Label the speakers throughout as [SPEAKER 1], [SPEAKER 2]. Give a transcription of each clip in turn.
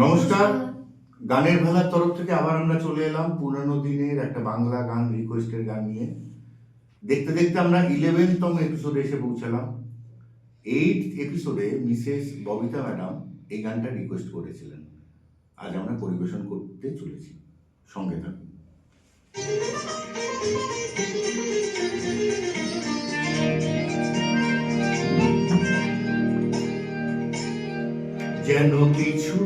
[SPEAKER 1] নমস্কার। গানের ভেলার তরফ থেকে আবার আমরা চলে এলাম পুরানো দিনের একটা বাংলা গান রিকোয়েস্টের গান নিয়ে। দেখতে দেখতে আমরা 11তম এপিসোডে এসে পৌঁছালাম। 8th এপিসোডে মিসেস ববিতা ম্যাডাম এই গানটা রিকোয়েস্ট করেছিলেন। আজ আমরা পরিবেশন করতে চলেছি, সঙ্গে থাকুন। যেন কিছু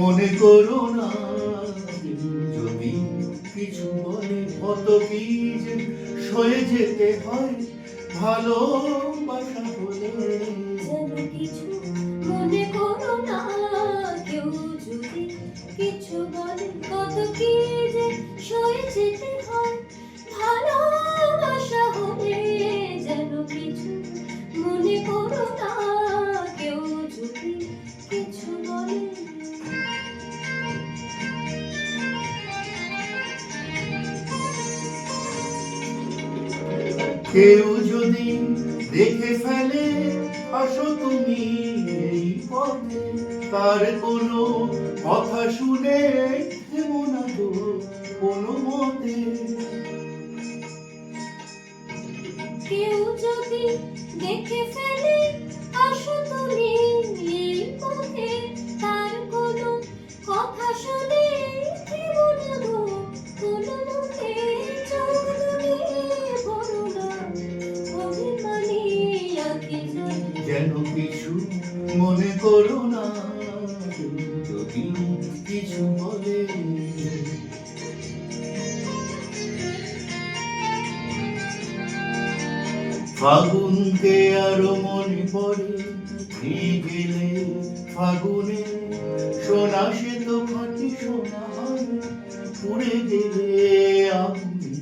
[SPEAKER 1] মনে করো না, যদি কিছু বলে কত কি যে সয়ে যেতে হয় ভালোবাসা বলে।
[SPEAKER 2] যেন কিছু মনে করো না, কেউ যদি কিছু বলে কত কি যে সয়ে যেতে হয় ভালোবাসা হলে। যেন কিছু মনে করো না, কেউ যদি কিছু বলে।
[SPEAKER 1] কেউ যদি দেখে ফেলে আসো তুমি এই পথে, তার কোনো কথা শুনে থেমো না তো কোনো মতে।
[SPEAKER 2] কেউ যদি দেখে ফেলে আসো তুমি এই পথে, তার কোনো কথা শুনে থেমো না গো কোনো মতে। চোখ দুটিয়ে পড়ো না অভিমানী আঁখি জলে।
[SPEAKER 1] যেন কিছু মনে করো না, যদি কিছু বলে। ফাগুনকে আরো মনে পড়ে, গেলে ফাগুনে সোনা সে তো খাঁটি সোনা হয়, পুড়ে গেলে আগুনে।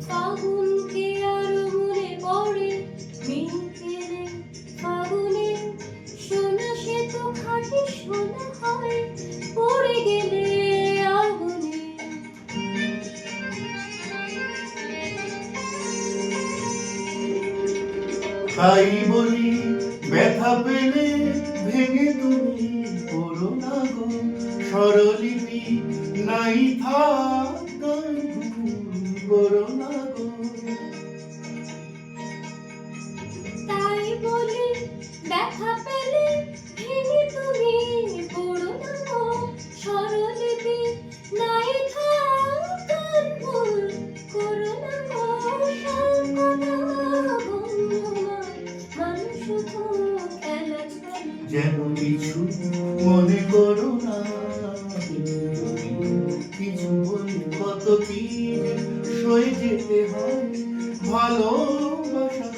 [SPEAKER 2] ফাগুনকে আরো মনে পড়ে, মিলকেলে ফাগুনে সোনা সে তো খাঁটি সোনা হয়, পড়ে গেলে আগুনে।
[SPEAKER 1] তাই বলি ব্যথা পেলে ভেঙে তুমি পড়ো না গো স্বরলিপি, নাই থাক গান করো না গো।
[SPEAKER 2] তাই বলি ব্যথা পেলে ভেঙে তুমি পড়ো না গো স্বরলিপি, নাই থাক গান ভুল করো না গো। সাঙ্গনা ভঙ্গমা মানুষ তো খেলা চলে।
[SPEAKER 1] যেন কিছু মনে করো না, যদি কিছু বলি কত কি যে সয়ে যেতে হয় ভালোবাসা